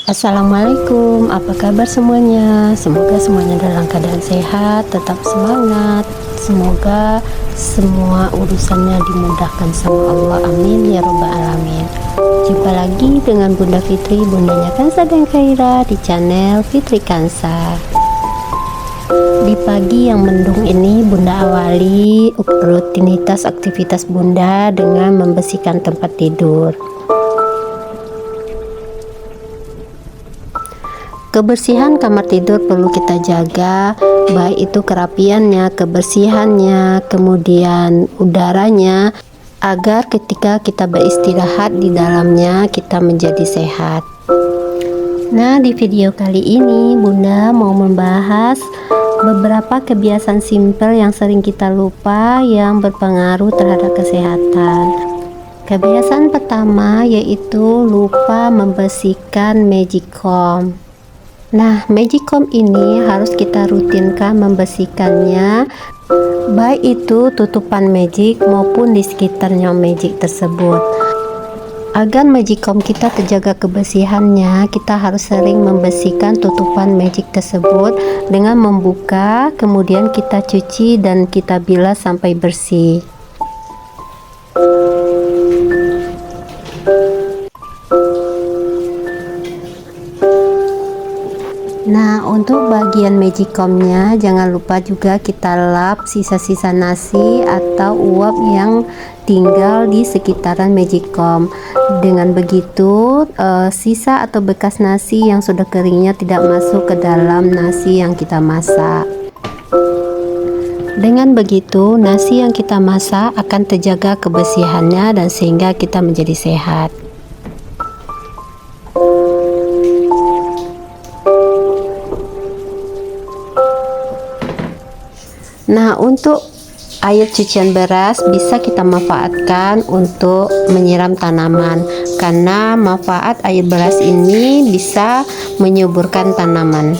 Assalamualaikum, apa kabar semuanya? Semoga semuanya dalam keadaan sehat, tetap semangat. Semoga semua urusannya dimudahkan sama Allah. Amin ya robbal alamin. Jumpa lagi dengan Bunda Fitri, bundanya Kansa dan Khaira di channel Fitri Kansa. Di pagi yang mendung ini, Bunda awali rutinitas aktivitas Bunda dengan membersihkan tempat tidur. Kebersihan kamar tidur perlu kita jaga, baik itu kerapiannya, kebersihannya, kemudian udaranya, agar ketika kita beristirahat di dalamnya kita menjadi sehat. Nah, di video kali ini Bunda mau membahas beberapa kebiasaan simpel yang sering kita lupa yang berpengaruh terhadap kesehatan. Kebiasaan pertama yaitu lupa membersihkan magic comb. Nah, magic comb ini harus kita rutinkan membersihkannya, baik itu tutupan magic maupun di sekitarnya magic tersebut. Agar magic comb kita terjaga kebersihannya, kita harus sering membersihkan tutupan magic tersebut dengan membuka, kemudian kita cuci dan kita bilas sampai bersih. Nah, untuk bagian magic comb-nya jangan lupa juga kita lap sisa-sisa nasi atau uap yang tinggal di sekitaran magic comb. Dengan begitu sisa atau bekas nasi yang sudah keringnya tidak masuk ke dalam nasi yang kita masak. Dengan begitu nasi yang kita masak akan terjaga kebersihannya dan sehingga kita menjadi sehat. Nah, untuk air cucian beras bisa kita manfaatkan untuk menyiram tanaman, karena manfaat air beras ini bisa menyuburkan tanaman.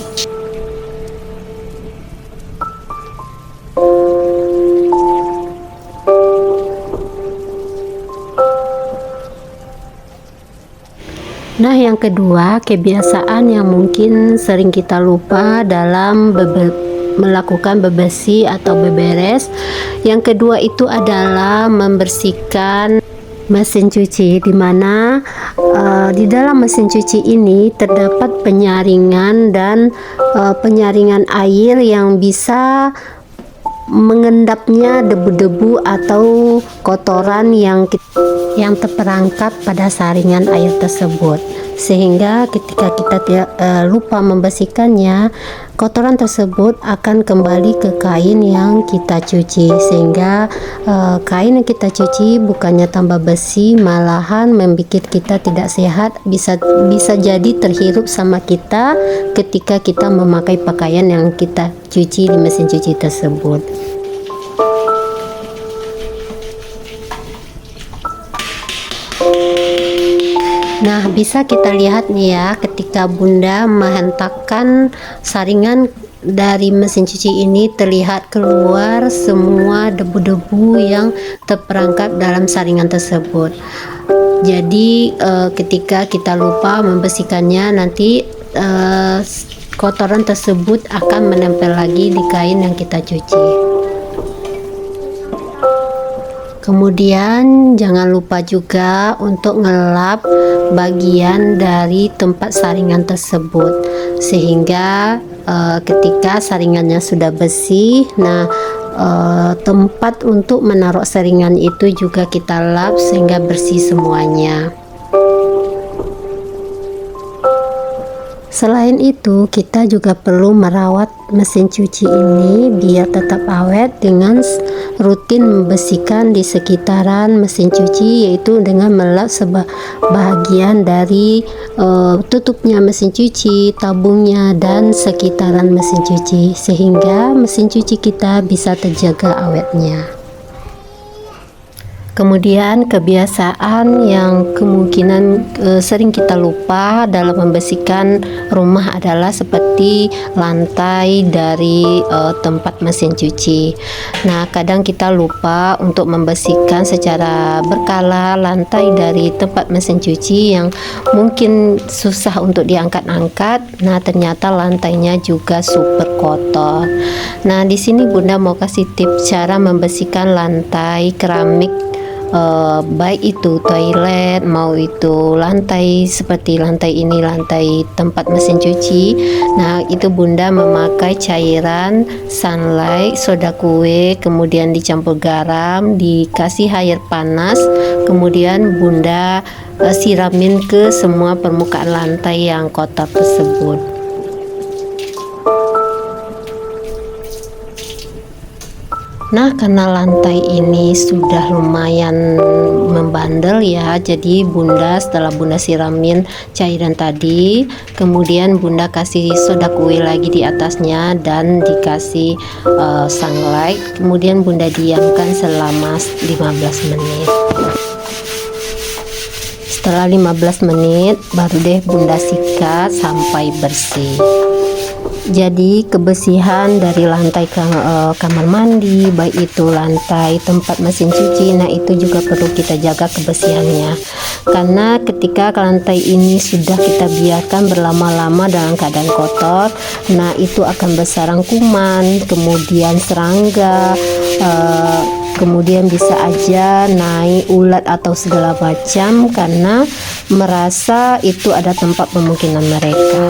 Nah, yang kedua, kebiasaan yang mungkin sering kita lupa dalam melakukan bebersih atau beberes. Yang kedua itu adalah membersihkan mesin cuci, di mana di dalam mesin cuci ini terdapat penyaringan dan penyaringan air yang bisa mengendapnya debu-debu atau kotoran yang terperangkap pada saringan air tersebut, sehingga ketika kita lupa membersihkannya, kotoran tersebut akan kembali ke kain yang kita cuci, sehingga kain yang kita cuci bukannya tambah bersih, malahan membuat kita tidak sehat, bisa jadi terhirup sama kita ketika kita memakai pakaian yang kita cuci di mesin cuci tersebut. Nah, bisa kita lihat nih ya, ketika Bunda menghentakkan saringan dari mesin cuci ini, terlihat keluar semua debu-debu yang terperangkap dalam saringan tersebut. Jadi ketika kita lupa membersihkannya, nanti kotoran tersebut akan menempel lagi di kain yang kita cuci. Kemudian jangan lupa juga untuk ngelap bagian dari tempat saringan tersebut, sehingga ketika saringannya sudah bersih, nah tempat untuk menaruh saringan itu juga kita lap sehingga bersih semuanya. Selain itu, kita juga perlu merawat mesin cuci ini biar tetap awet dengan rutin membersihkan di sekitaran mesin cuci, yaitu dengan melap sebagian dari tutupnya mesin cuci, tabungnya, dan sekitaran mesin cuci, sehingga mesin cuci kita bisa terjaga awetnya. Kemudian kebiasaan yang kemungkinan sering kita lupa dalam membersihkan rumah adalah seperti lantai dari tempat mesin cuci. Nah, kadang kita lupa untuk membersihkan secara berkala lantai dari tempat mesin cuci yang mungkin susah untuk diangkat-angkat. Nah, ternyata lantainya juga super kotor. Nah, di sini Bunda mau kasih tips cara membersihkan lantai keramik, baik itu toilet mau itu lantai seperti lantai ini, lantai tempat mesin cuci. Nah, itu Bunda memakai cairan sunlight, soda kue, kemudian dicampur garam, dikasih air panas, kemudian Bunda siramin ke semua permukaan lantai yang kotor tersebut. Nah, karena lantai ini sudah lumayan membandel ya, jadi Bunda setelah Bunda siramin cairan tadi, kemudian Bunda kasih soda kue lagi di atasnya dan dikasih sunlight, kemudian Bunda diamkan selama 15 menit. Setelah 15 menit baru deh Bunda sikat sampai bersih. Jadi kebersihan dari lantai kamar mandi, baik itu lantai tempat mesin cuci, nah itu juga perlu kita jaga kebersihannya. Karena ketika lantai ini sudah kita biarkan berlama-lama dalam keadaan kotor, nah itu akan bersarang kuman, kemudian serangga, kemudian bisa aja naik ulat atau segala macam karena merasa itu ada tempat pemukiman mereka.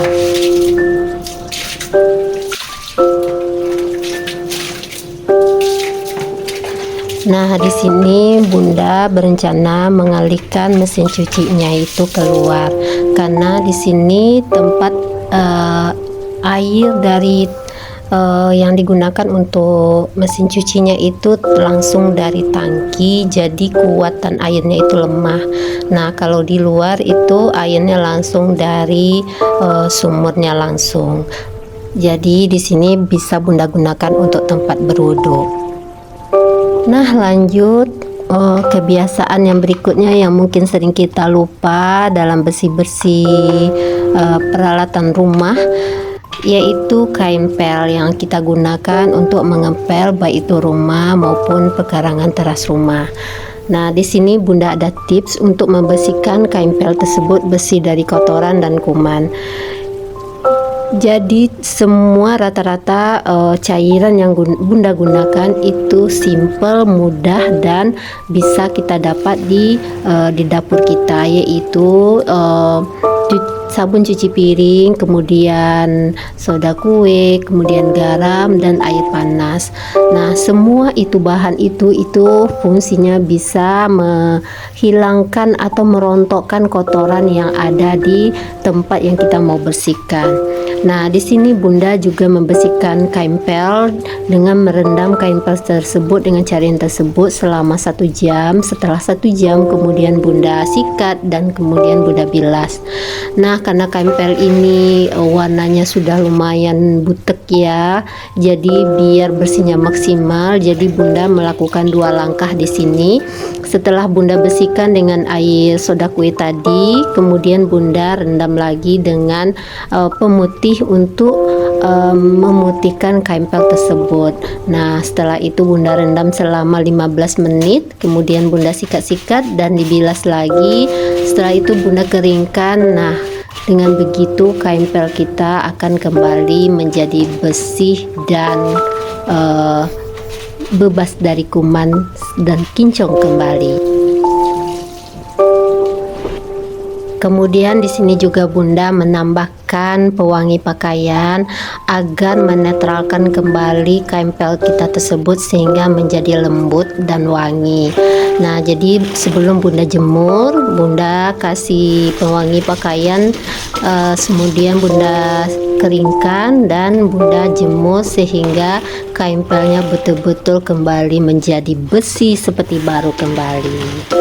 Nah, di sini Bunda berencana mengalihkan mesin cucinya itu keluar karena di sini tempat air dari yang digunakan untuk mesin cucinya itu langsung dari tangki, jadi kekuatan airnya itu lemah. Nah, kalau di luar itu airnya langsung dari sumurnya langsung. Jadi di sini bisa Bunda gunakan untuk tempat berwudu. Nah, lanjut kebiasaan yang berikutnya yang mungkin sering kita lupa dalam bersih-bersih peralatan rumah, yaitu kain pel yang kita gunakan untuk mengepel baik itu rumah maupun pekarangan teras rumah. Nah, di sini Bunda ada tips untuk membersihkan kain pel tersebut bersih dari kotoran dan kuman. Jadi semua rata-rata cairan yang Bunda gunakan itu simple, mudah dan bisa kita dapat di dapur kita, yaitu sabun cuci piring, kemudian soda kue, kemudian garam dan air panas. Nah, semua itu bahan itu fungsinya bisa menghilangkan atau merontokkan kotoran yang ada di tempat yang kita mau bersihkan. Nah, di sini Bunda juga membersihkan kain pel dengan merendam kain pel tersebut dengan cairan tersebut selama 1 jam. Setelah 1 jam kemudian Bunda sikat dan kemudian Bunda bilas. Nah, karena kain pel ini warnanya sudah lumayan butek ya, jadi biar bersihnya maksimal, jadi Bunda melakukan 2 langkah di sini. Setelah Bunda bersihkan dengan air soda kue tadi, kemudian Bunda rendam lagi dengan pemutih untuk memutihkan kain pel tersebut. Nah, setelah itu Bunda rendam selama 15 menit, kemudian Bunda sikat-sikat dan dibilas lagi. Setelah itu Bunda keringkan. Nah, dengan begitu kain pel kita akan kembali menjadi bersih dan bebas dari kuman dan kinclong kembali. Kemudian di sini juga Bunda menambahkan pewangi pakaian agar menetralkan kembali kain pel kita tersebut sehingga menjadi lembut dan wangi. Nah, jadi sebelum Bunda jemur, Bunda kasih pewangi pakaian, kemudian Bunda keringkan dan Bunda jemur sehingga kain pelnya betul-betul kembali menjadi bersih seperti baru kembali.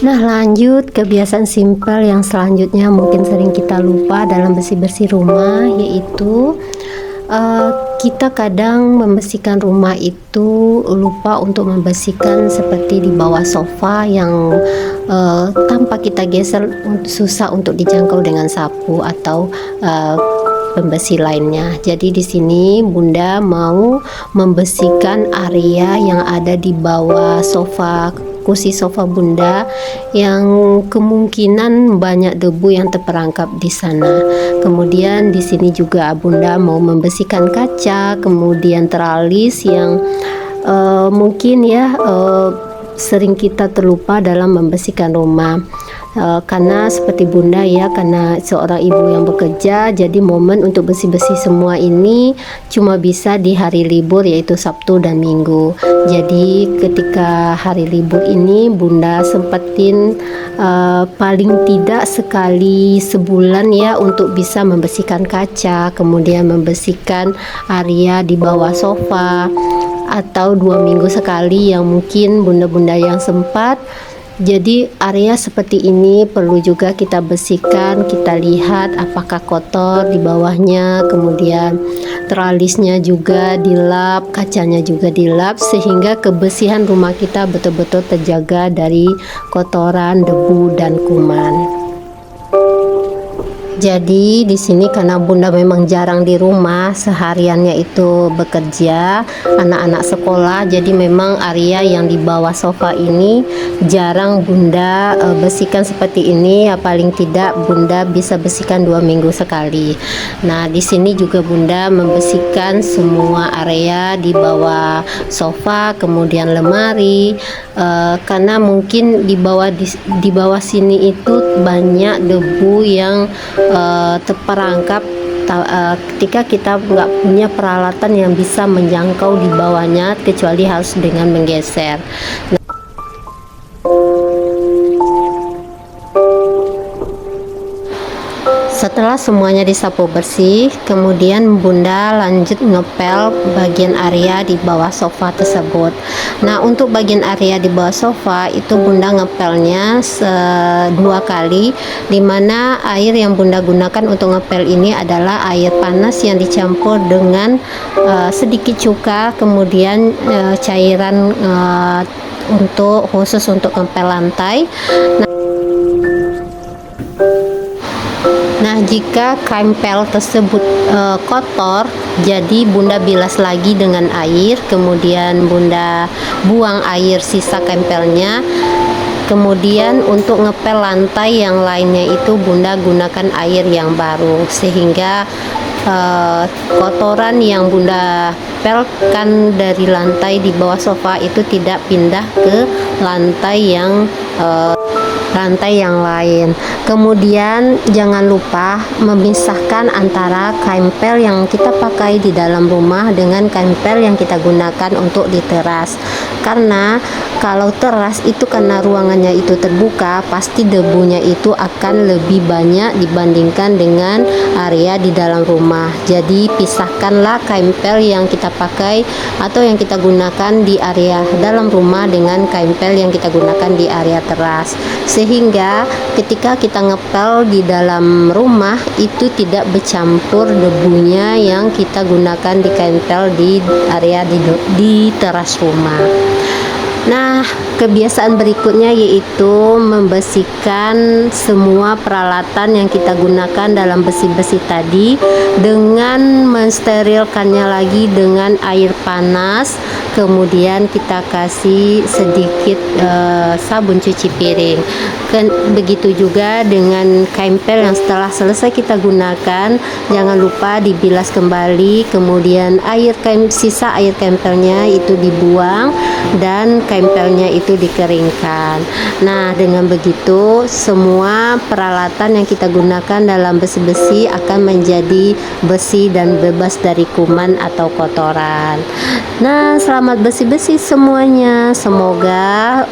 Nah, lanjut kebiasaan simpel yang selanjutnya mungkin sering kita lupa dalam bersih-bersih rumah, yaitu kita kadang membersihkan rumah itu lupa untuk membersihkan seperti di bawah sofa yang tanpa kita geser susah untuk dijangkau dengan sapu atau pembersih lainnya. Jadi di sini Bunda mau membersihkan area yang ada di bawah sofa, kursi sofa Bunda, yang kemungkinan banyak debu yang terperangkap di sana. Kemudian di sini juga Bunda mau membersihkan kaca, kemudian teralis yang mungkin ya sering kita terlupa dalam membersihkan rumah. Karena seperti Bunda ya, karena seorang ibu yang bekerja, jadi momen untuk bersih-bersih semua ini cuma bisa di hari libur, yaitu Sabtu dan Minggu. Jadi ketika hari libur ini Bunda sempetin paling tidak sekali sebulan ya untuk bisa membersihkan kaca, kemudian membersihkan area di bawah sofa, atau 2 minggu sekali yang mungkin bunda-bunda yang sempat. Jadi area seperti ini perlu juga kita bersihkan, kita lihat apakah kotor di bawahnya, kemudian teralisnya juga dilap, kacanya juga dilap, sehingga kebersihan rumah kita betul-betul terjaga dari kotoran, debu, dan kuman. Jadi di sini karena Bunda memang jarang di rumah, sehariannya itu bekerja, anak-anak sekolah, jadi memang area yang di bawah sofa ini jarang Bunda bersihkan seperti ini. Ya paling tidak Bunda bisa bersihkan 2 minggu sekali. Nah di sini juga Bunda membersihkan semua area di bawah sofa, kemudian lemari, karena mungkin di bawah sini itu banyak debu yang terperangkap ketika kita nggak punya peralatan yang bisa menjangkau di bawahnya, kecuali harus dengan menggeser. Setelah semuanya disapu bersih, kemudian Bunda lanjut ngepel bagian area di bawah sofa tersebut. Nah untuk bagian area di bawah sofa itu Bunda ngepelnya 2 kali, dimana air yang Bunda gunakan untuk ngepel ini adalah air panas yang dicampur dengan sedikit cuka, kemudian cairan khusus untuk ngepel lantai. Nah jika kampel tersebut kotor, jadi Bunda bilas lagi dengan air, kemudian Bunda buang air sisa kampelnya. Kemudian untuk ngepel lantai yang lainnya itu Bunda gunakan air yang baru, sehingga kotoran yang Bunda pelkan dari lantai di bawah sofa itu tidak pindah ke lantai yang lain. Kemudian jangan lupa memisahkan antara kampel yang kita pakai di dalam rumah dengan kampel yang kita gunakan untuk di teras, karena kalau teras itu karena ruangannya itu terbuka, pasti debunya itu akan lebih banyak dibandingkan dengan area di dalam rumah. Jadi pisahkanlah kampel yang kita pakai atau yang kita gunakan di area dalam rumah dengan kampel yang kita gunakan di area teras, sehingga ketika kita ngepel di dalam rumah itu tidak bercampur debunya yang kita gunakan di kampel di area di teras rumah. Nah, kebiasaan berikutnya yaitu membersihkan semua peralatan yang kita gunakan dalam bersih-bersih tadi dengan mensterilkannya lagi dengan air panas. Kemudian kita kasih sedikit sabun cuci piring. Begitu juga dengan kampel yang setelah selesai kita gunakan, jangan lupa dibilas kembali, kemudian sisa air kampelnya itu dibuang dan kampelnya itu dikeringkan. Nah dengan begitu semua peralatan yang kita gunakan dalam bersih-bersih akan menjadi bersih dan bebas dari kuman atau kotoran. Nah selamat bersih-bersih semuanya, semoga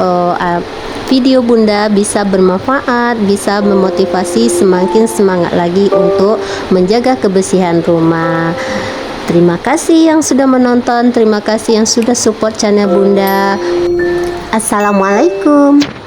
video Bunda bisa bermanfaat, bisa memotivasi semakin semangat lagi untuk menjaga kebersihan rumah. Terima kasih yang sudah menonton, terima kasih yang sudah support channel Bunda. Assalamualaikum.